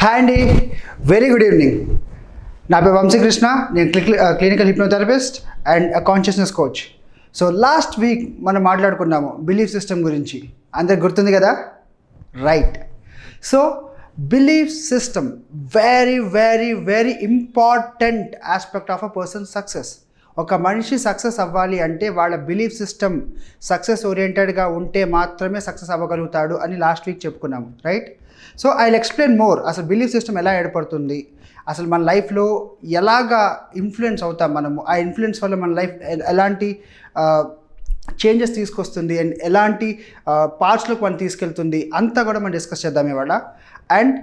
Hi అండి, very good evening. నా పేరు VamsiSKrisshnaa. నేను clinical hypnotherapist and consciousness coach. So last week మనం మాట్లాడుకున్నాము బిలీఫ్ సిస్టమ్ గురించి. అందరికి గుర్తుంది కదా? Right. So belief system very very very important aspect of a person success. ఒక మనిషి సక్సెస్ అవ్వాలి అంటే వాళ్ళ బిలీఫ్ సిస్టమ్ సక్సెస్ ఓరియంటెడ్గా ఉంటే మాత్రమే సక్సెస్ అవ్వగలుగుతాడు అని లాస్ట్ వీక్ చెప్పుకున్నాము, right? So I will explain more. అసలు బిలీఫ్ సిస్టమ్ ఎలా ఏర్పడుతుంది, అసలు మన లైఫ్లో ఎలాగా ఇన్ఫ్లుయెన్స్ అవుతాం మనము, ఆ ఇన్ఫ్లుయెన్స్ వల్ల మన లైఫ్ ఎలాంటి చేంజెస్ తీసుకొస్తుంది అండ్ ఎలాంటి పార్ట్స్లోకి మనం తీసుకెళ్తుంది అంతా కూడా మనం డిస్కస్ చేద్దాం ఇవాళ. And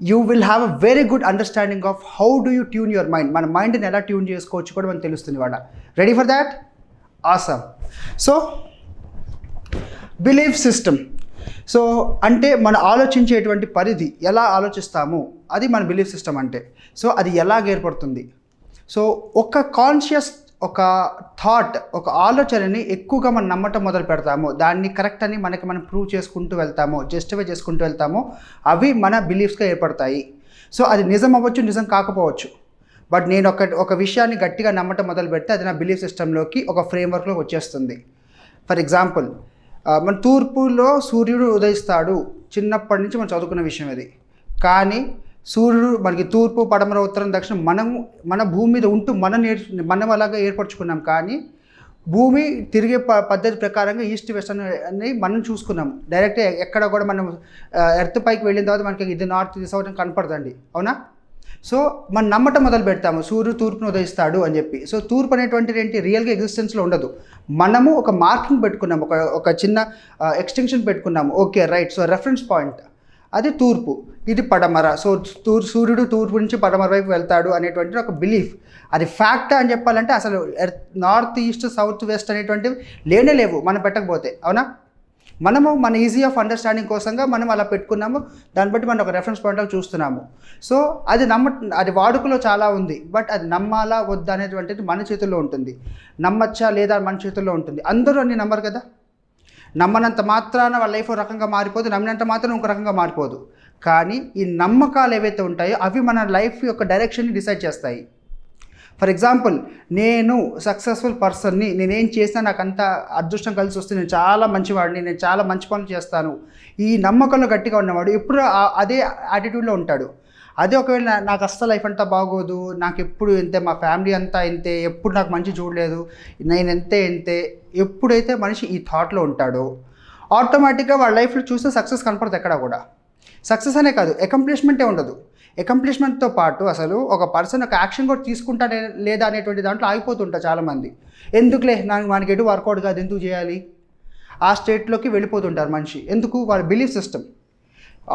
you will have a very good understanding of how do you tune your mind. మన మైండ్ని ఎలా ట్యూన్ చేసుకోవచ్చు కూడా మనకు తెలుస్తుంది ఇవాళ. Ready for that? Awesome. So belief system, so అంటే మనం ఆలోచించేటువంటి పరిధి, ఎలా ఆలోచిస్తాము అది మన బిలీఫ్ సిస్టమ్ అంటే. సో అది ఎలాగ ఏర్పడుతుంది? సో ఒక కాన్షియస్ ఒక థాట్, ఒక ఆలోచనని ఎక్కువగా మనం నమ్మటం మొదలు పెడతాము, దాన్ని కరెక్ట్ అని మనకి మనం ప్రూవ్ చేసుకుంటూ వెళ్తాము, జస్టిఫై చేసుకుంటూ వెళ్తాము, అవి మన బిలీఫ్స్గా ఏర్పడతాయి. సో అది నిజం అవ్వచ్చు, నిజం కాకపోవచ్చు. బట్ నేను ఒక విషయాన్ని గట్టిగా నమ్మటం మొదలు పెడితే అది నా బిలీఫ్ సిస్టంలోకి ఒక ఫ్రేమ్వర్క్లో వచ్చేస్తుంది. ఫర్ ఎగ్జాంపుల్, మన తూర్పులో సూర్యుడు ఉదయిస్తాడు, చిన్నప్పటి నుంచి మనం చదువుకున్న విషయం ఇది. కానీ సూర్యుడు మనకి తూర్పు, పడమర, ఉత్తరం, దక్షిణం మన భూమి మీద ఉంటూ మనం అలాగా ఏర్పరచుకున్నాం. కానీ భూమి తిరిగే పద్ధతి ప్రకారంగా ఈస్ట్ వెస్ట్ అని మనం చూసుకున్నాం. డైరెక్ట్ ఎక్కడ కూడా మనం ఎర్త్ పైకి వెళ్ళిన తర్వాత మనకి ఇది నార్త్, ఇది సౌత్ అని కనపడదండి, అవునా? సో మనం నమ్మటం మొదలు పెడతాము సూర్యుడు తూర్పును ఉదయిస్తాడు అని చెప్పి. సో తూర్పు అనేటువంటిది ఏంటి, రియల్గా ఎగ్జిస్టెన్స్లో ఉండదు. మనము ఒక మార్కింగ్ పెట్టుకున్నాము, ఒక చిన్న ఎక్స్టెన్షన్ పెట్టుకున్నాము. Okay, right. So reference point అది తూర్పు, ఇది పడమర. సో సూర్యుడు తూర్పు నుంచి పడమర వైపు వెళ్తాడు అనేటువంటి ఒక బిలీఫ్. అది ఫ్యాక్ట్ అని చెప్పాలంటే అసలు నార్త్, ఈస్ట్, సౌత్, వెస్ట్ అనేటువంటివి లేనే లేవు మనం పెట్టకపోతే, అవునా? మనము మన ఈజీ ఆఫ్ అండర్స్టాండింగ్ కోసంగా మనం అలా పెట్టుకున్నాము, దాన్ని బట్టి మనం ఒక రెఫరెన్స్ పాయింట్ చూస్తున్నాము. సో అది వాడుకలో చాలా ఉంది, బట్ అది నమ్మాలా వద్దా అనేటువంటిది మన చేతుల్లో ఉంటుంది. నమ్మచ్చా లేదా మన చేతుల్లో ఉంటుంది. అందరూ అన్ని నమ్మరు కదా. నమ్మనంత మాత్రాన వాళ్ళ లైఫ్ ఒక రకంగా మారిపోదు, నమ్మినంత మాత్రం ఒక రకంగా మారిపోదు. కానీ ఈ నమ్మకాలు ఏవైతే ఉంటాయో అవి మన లైఫ్ యొక్క డైరెక్షన్ని డిసైడ్ చేస్తాయి. ఫర్ ఎగ్జాంపుల్, నేను సక్సెస్ఫుల్ పర్సన్ని, నేనేం చేసినా నాకు అంత అదృష్టం కలిసి వస్తుంది, నేను చాలా మంచివాడిని, నేను చాలా మంచి పనులు చేస్తాను, ఈ నమ్మకంలో గట్టిగా ఉన్నవాడు ఎప్పుడు అదే యాటిట్యూడ్లో ఉంటాడు. అదే ఒకవేళ నాకు అస్సలు లైఫ్ అంతా బాగోదు, నాకు ఎప్పుడు ఇంతే, మా ఫ్యామిలీ అంతా ఇంతే, ఎప్పుడు నాకు మంచి చూడలేదు, నేను ఇంతే, ఎప్పుడైతే మనిషి ఈ థాట్లో ఉంటాడో ఆటోమేటిక్గా వాళ్ళ లైఫ్లో చూస్తే సక్సెస్ కనపడదు. ఎక్కడ కూడా సక్సెస్ అనే కాదు, అకంప్లిష్మెంటే ఉండదు. అకంప్లిష్మెంట్తో పాటు అసలు ఒక పర్సన్ ఒక యాక్షన్ కూడా తీసుకుంటాడే లేదా అనేటువంటి దాంట్లో ఆగిపోతుంటారు చాలామంది. ఎందుకులే, మనకి ఎటు వర్కౌట్ కాదు, ఎందుకు చేయాలి, ఆ స్టేట్లోకి వెళ్ళిపోతుంటారు మనిషి. ఎందుకు? వాళ్ళ బిలీఫ్ సిస్టమ్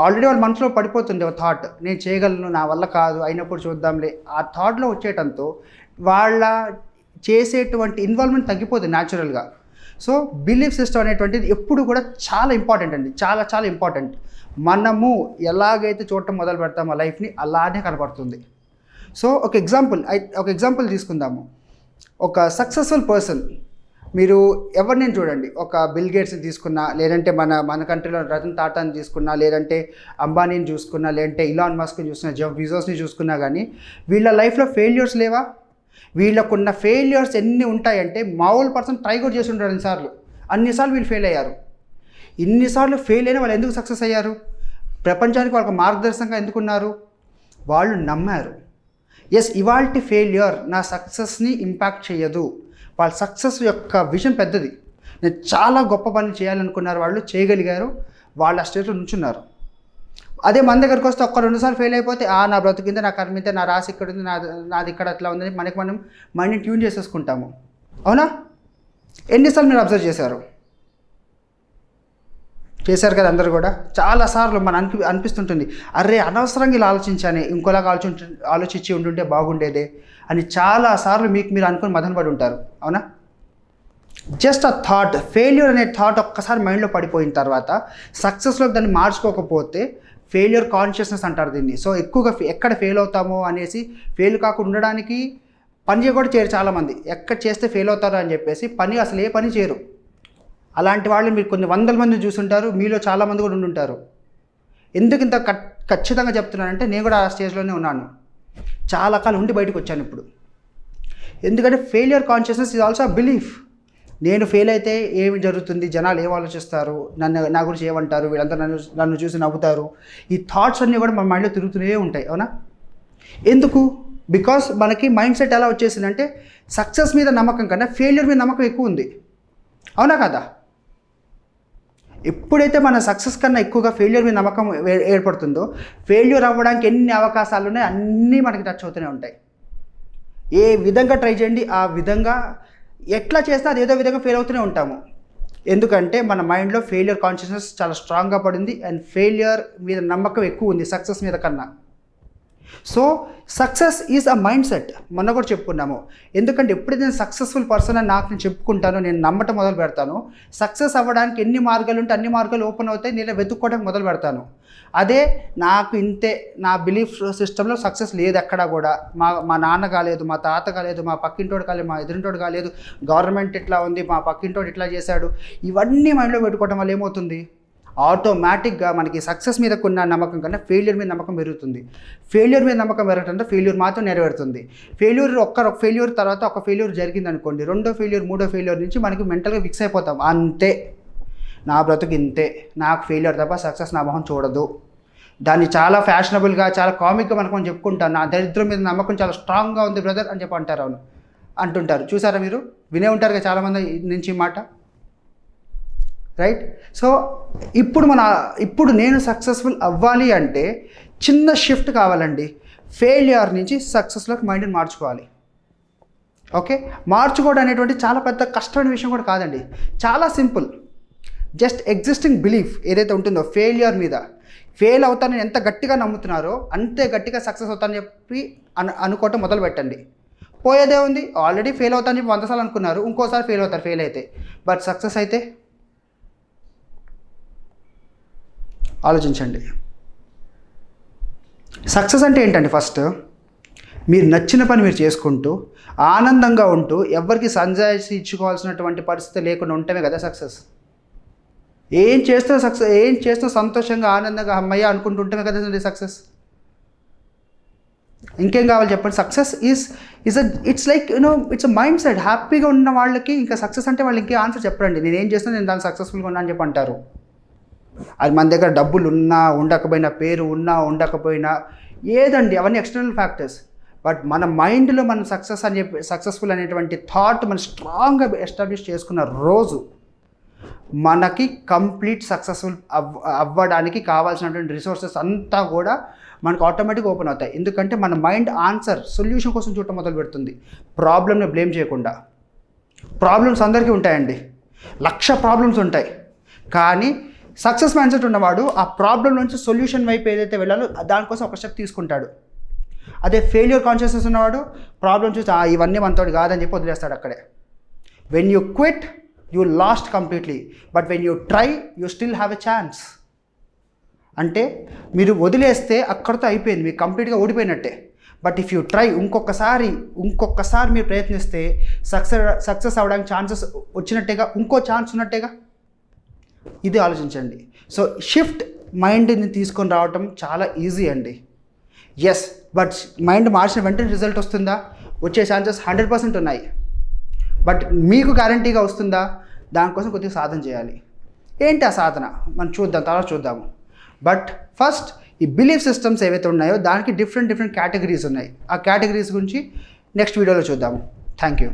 ఆల్రెడీ వాళ్ళ మనసులో పడిపోతుంది ఒక థాట్, నేను చేయగలను, నా వల్ల కాదు, అయినప్పుడు చూద్దాంలే. ఆ థాట్లో వచ్చేయటంతో వాళ్ళ చేసేటువంటి ఇన్వాల్వ్మెంట్ తగ్గిపోతుంది న్యాచురల్గా. సో బిలీఫ్ సిస్టమ్ అనేటువంటిది ఎప్పుడు కూడా చాలా ఇంపార్టెంట్ అండి, చాలా చాలా ఇంపార్టెంట్. మనము ఎలాగైతే చూడటం మొదలు పెడతామో లైఫ్ని అలానే కనపడుతుంది. సో ఒక ఎగ్జాంపుల్ తీసుకుందాము. ఒక సక్సెస్ఫుల్ పర్సన్, మీరు ఎవరిని చూడండి, ఒక బిల్ గేట్స్ని తీసుకున్నా, లేదంటే మన కంట్రీలో రతన్ టాటాని తీసుకున్నా, లేదంటే అంబానీని చూసుకున్నా, లేదంటే ఇలాన్ మస్క్ని చూసుకున్నా, జెఫ్ బిజోస్ని చూసుకున్నా, కానీ వీళ్ళ లైఫ్లో ఫెయిల్యూర్స్ లేవా? వీళ్ళకున్న ఫెయిల్యూర్స్ ఎన్ని ఉంటాయంటే మామూలు పర్సన్ ట్రై కూడా చేసి ఉంటారు అన్నిసార్లు వీళ్ళు ఫెయిల్ అయ్యారు. ఇన్నిసార్లు ఫెయిల్ అయినా వాళ్ళు ఎందుకు సక్సెస్ అయ్యారు? ప్రపంచానికి వాళ్ళకి మార్గదర్శకంగా ఎందుకున్నారు? వాళ్ళు నమ్మారు. ఎస్, ఇవాల్టి ఫెయిల్యూర్ నా సక్సెస్ని ఇంపాక్ట్ చేయదు. వాళ్ళ సక్సెస్ యొక్క విజన్ పెద్దది. నేను చాలా గొప్ప పనులు చేయాలనుకున్నారు, వాళ్ళు చేయగలిగారు, వాళ్ళ స్టేట్లో నుంచున్నారు. అదే మన దగ్గరికి వస్తే ఒక్క 2 సార్లు ఫెయిల్ అయిపోతే నా బ్రతికిందే, నా కర్మితే, నా రాసి ఇక్కడ ఉంది, నాది ఇక్కడ అట్లా ఉందని మనం మైండ్ని ట్యూన్ చేసేసుకుంటాము, అవునా? ఎన్నిసార్లు మీరు అబ్జర్వ్ చేశారు కదా అందరూ కూడా. చాలాసార్లు అనిపిస్తుంటుంది, అరే అనవసరంగా ఇలా ఆలోచించానే, ఇంకోలాగా ఆలోచించి ఉంటుంటే బాగుండేదే అని చాలాసార్లు మీరు అనుకుని మదనపడి ఉంటారు, అవునా? జస్ట్ ఆ థాట్, ఫెయిల్యూర్ అనే థాట్ ఒక్కసారి మైండ్లో పడిపోయిన తర్వాత సక్సెస్లోకి దాన్ని మార్చుకోకపోతే ఫెయిల్యూర్ కాన్షియస్నెస్ అంటారు దీన్ని. సో ఎక్కువగా ఎక్కడ ఫెయిల్ అవుతామో అనేసి ఫెయిల్ కాకుండా ఉండడానికి పని కూడా చేయరు చాలామంది. ఎక్కడ చేస్తే ఫెయిల్ అవుతారో అని చెప్పేసి అసలు ఏ పని చేయరు. అలాంటి వాళ్ళు మీరు కొన్ని వందల మంది చూసుంటారు, మీలో చాలామంది కూడా ఉండుంటారు. ఎందుకు ఇంత ఖచ్చితంగా చెప్తున్నానంటే నేను కూడా ఆ స్టేజ్లోనే ఉన్నాను, చాలా కాలం ఉండి బయటకు వచ్చాను ఇప్పుడు. ఎందుకంటే failure consciousness is also belief. నేను ఫెయిల్ అయితే ఏమి జరుగుతుంది, జనాలు ఏం ఆలోచిస్తారు, నా గురించి ఏమంటారు, వీళ్ళంతా నన్ను చూసి నవ్వుతారు, ఈ థాట్స్ అన్నీ కూడా మన మైండ్లో తిరుగుతూనే ఉంటాయి. అవునా? ఎందుకు? బికాస్ మనకి మైండ్ సెట్ ఎలా వచ్చేసిందంటే సక్సెస్ మీద నమ్మకం కన్నా ఫెయిల్యూర్ మీద నమ్మకం ఎక్కువ ఉంది. అవునా కదా? ఎప్పుడైతే మన సక్సెస్ కన్నా ఎక్కువగా ఫెయిల్యూర్ మీద నమ్మకం ఏర్పడుతుందో, ఫెయిల్యూర్ అవ్వడానికి ఎన్ని అవకాశాలు ఉన్నాయో అన్నీ మనకి టచ్ అవుతూనే ఉంటాయి. ఏ విధంగా ట్రై చేయండి, ఆ విధంగా ఎట్లా చేస్తే అది ఏదో విధంగా ఫెయిల్ అవుతూనే ఉంటాము. ఎందుకంటే మన మైండ్లో ఫెయిల్యూర్ కాన్షియస్నెస్ చాలా స్ట్రాంగ్గా పడింది అండ్ ఫెయిల్యూర్ మీద నమ్మకం ఎక్కువ ఉంది సక్సెస్ మీద కన్నా. So success is a mind set. మొన్న కూడా చెప్పుకున్నాము. ఎందుకంటే ఎప్పుడైతే నేను సక్సెస్ఫుల్ పర్సన్ అని నాకు నేను చెప్పుకుంటాను, నేను నమ్మటం మొదలు పెడతాను, సక్సెస్ అవ్వడానికి ఎన్ని మార్గాలు ఉంటే అన్ని మార్గాలు ఓపెన్ అవుతాయి, నేను వెతుక్కోవడానికి మొదలు పెడతాను. అదే నాకు ఇంతే, నా బిలీఫ్ సిస్టంలో సక్సెస్ లేదు ఎక్కడా కూడా, మా నాన్న కాలేదు, మా తాత కాలేదు, మా పక్కింటోడు కాలేదు, మా ఎదురింటోడు కాలేదు, గవర్నమెంట్ ఇట్లా ఉంది, మా పక్కింటోడు ఇట్లా చేశాడు, ఇవన్నీ మైండ్లో పెట్టుకోవడం వల్ల ఏమవుతుంది, ఆటోమేటిక్గా మనకి సక్సెస్ మీద ఉన్న నమ్మకం కన్నా ఫెయిల్యూర్ మీద నమ్మకం పెరుగుతుంది. ఫెయిల్యూర్ మీద నమ్మకం పెరగడంతో ఫెయిల్యూర్ మాత్రం నెరవేరుతుంది. ఒక్క ఫెయిల్యూర్ తర్వాత ఒక ఫెయిల్యూర్ జరిగింది అనుకోండి, రెండో ఫెయిల్యూర్ మూడో ఫెయిల్యూర్ నుంచి మనకి మెంటల్గా ఫిక్స్ అయిపోతాం. అంతే, నా బ్రతుకు ఇంతే, నాకు ఫెయిల్యూర్ తప్ప సక్సెస్ నా మొహం చూడదు. దాన్ని చాలా ఫ్యాషనబుల్గా చాలా కామిక్గా మనకు మనం చెప్పుకుంటాను, నా దరిద్రం మీద నమ్మకం చాలా స్ట్రాంగ్గా ఉంది బ్రదర్ అని చెప్పి అంటారు. అవును అంటుంటారు, చూసారా మీరు, వినే ఉంటారు కదా చాలామంది నుంచి మాట, రైట్? సో ఇప్పుడు నేను సక్సెస్ఫుల్ అవ్వాలి అంటే చిన్న షిఫ్ట్ కావాలండి. ఫెయిల్యూర్ నుంచి సక్సెస్లోకి మైండ్ని మార్చుకోవాలి. ఓకే, మార్చుకోవడం అనేటువంటి చాలా పెద్ద కష్టమైన విషయం కూడా కాదండి, చాలా సింపుల్. జస్ట్ ఎగ్జిస్టింగ్ బిలీఫ్ ఏదైతే ఉంటుందో ఫెయిల్యూర్ మీద, ఫెయిల్ అవుతానని ఎంత గట్టిగా నమ్ముతున్నారో అంతే గట్టిగా సక్సెస్ అవుతానని చెప్పి అనుకోవటం మొదలు పెట్టండి. పోయేదే ఉంది, ఆల్రెడీ ఫెయిల్ అవుతానని చెప్పి 100 సార్లు అనుకున్నారు, ఇంకోసారి ఫెయిల్ అవుతారు ఫెయిల్ అయితే. బట్ సక్సెస్ అయితే ఆలోచించండి. సక్సెస్ అంటే ఏంటండి? ఫస్ట్ మీరు నచ్చిన పని మీరు చేసుకుంటూ ఆనందంగా ఉంటూ ఎవరికి సంజాయిషి ఇచ్చుకోవాల్సినటువంటి పరిస్థితి లేకుండా ఉండటమే కదా సక్సెస్. ఏం చేస్తూ సంతోషంగా ఆనందంగా అమ్మయ్య అనుకుంటుంటమే కదా సక్సెస్. ఇంకేం కావాలి చెప్పండి? Success it's like it's a mind set. హ్యాపీగా ఉన్న వాళ్ళకి ఇంకా సక్సెస్ అంటే వాళ్ళు ఇంకే ఆన్సర్ చెప్పండి. నేనేం చేస్తాను, నేను దాన్ని సక్సెస్ఫుల్గా ఉన్నా అని చెప్పి అంటారు. అది మన దగ్గర డబ్బులు ఉన్నా ఉండకపోయినా, పేరు ఉన్నా ఉండకపోయినా, ఏదండి అవన్నీ ఎక్స్టర్నల్ ఫ్యాక్టర్స్. బట్ మన మైండ్లో మనం సక్సెస్ఫుల్ అనేటువంటి థాట్ మనం స్ట్రాంగ్గా ఎస్టాబ్లిష్ చేసుకున్న రోజు మనకి కంప్లీట్ సక్సెస్ఫుల్ అవ్వడానికి కావాల్సినటువంటి రిసోర్సెస్ అంతా కూడా మనకు ఆటోమేటిక్గా ఓపెన్ అవుతాయి. ఎందుకంటే మన మైండ్ సొల్యూషన్ కోసం చూడటం మొదలు పెడుతుంది, ప్రాబ్లమ్ని బ్లేమ్ చేయకుండా. ప్రాబ్లమ్స్ అందరికీ ఉంటాయండి, 1,00,000 ప్రాబ్లమ్స్ ఉంటాయి. కానీ సక్సెస్ మైండ్ సెట్ ఉన్నవాడు ఆ ప్రాబ్లం నుంచి సొల్యూషన్ వైపు ఏదైతే వెళ్ళాలో దానికోసం ఒక స్టెప్ తీసుకుంటాడు. అదే ఫెయిల్యూర్ కాన్షియస్నెస్ ఉన్నవాడు ప్రాబ్లం చూసి ఇవన్నీ మనతోటి కాదని చెప్పి వదిలేస్తాడు అక్కడే. When you quit you last completely, but when you try you still have a chance. అంటే మీరు వదిలేస్తే అక్కడితో అయిపోయింది, మీకు కంప్లీట్గా ఓడిపోయినట్టే. బట్ ఇఫ్ యూ ట్రై, ఇంకొకసారి మీరు ప్రయత్నిస్తే సక్సెస్ అవ్వడానికి ఛాన్సెస్ వచ్చినట్టేగా, ఇంకో ఛాన్స్ ఉన్నట్టేగా. ఇది ఆలోచించండి. సో షిఫ్ట్ మైండ్ని తీసుకొని రావటం చాలా ఈజీ అండి. ఎస్, బట్ మైండ్ మార్చిన వెంటనే రిజల్ట్ వస్తుందా? వచ్చే ఛాన్సెస్ 100% ఉన్నాయి. బట్ మీకు గ్యారంటీగా వస్తుందా? దానికోసం కొద్దిగా సాధన చేయాలి. ఏంటి ఆ సాధన మనం తర్వాత చూద్దాము. బట్ ఫస్ట్ ఈ బిలీఫ్ సిస్టమ్స్ ఏవైతే ఉన్నాయో దానికి డిఫరెంట్ కేటగిరీస్ ఉన్నాయి. ఆ కేటగిరీస్ గురించి నెక్స్ట్ వీడియోలో చూద్దాము. Thank you.